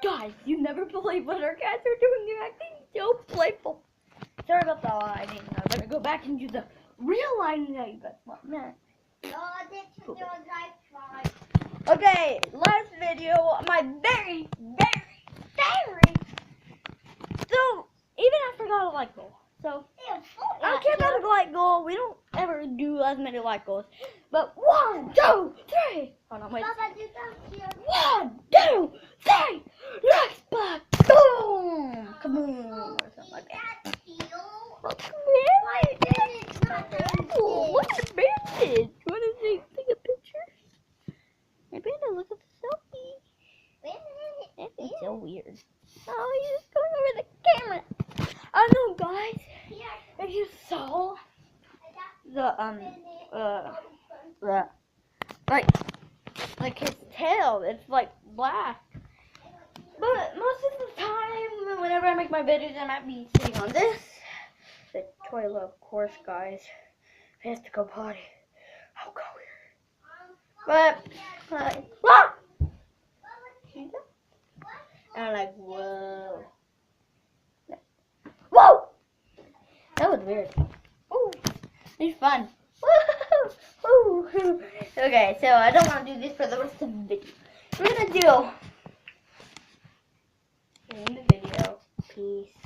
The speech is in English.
Guys, you never believe what our cats are doing. They're acting so playful. Sorry about the lighting. I'm gonna go back and do the real lighting that you guys want now. Okay, last video, my very so even I forgot a light goal. So I don't care about a light goal. We don't ever do as many light goals. But 1, 2, 3. Hold on, wait. 1, 2, 3. Let's play. Boom! Kaboom! Or something like that. Look at the bandage. You want to take a picture? Hey, Panda, look at the selfie. That's so weird. Oh, he's just going over the camera. I don't know, guys. If you saw the like his tail, it's like black. But most of the time, whenever I make my videos, I might be sitting on this. The toilet, of course, guys. If he has to go potty, I'll go here. But and I'm like, whoa. Whoa! That was weird. Ooh, it's fun. Woo! Okay, so I don't want to do this for the rest of the video. We're gonna do in the video. Peace.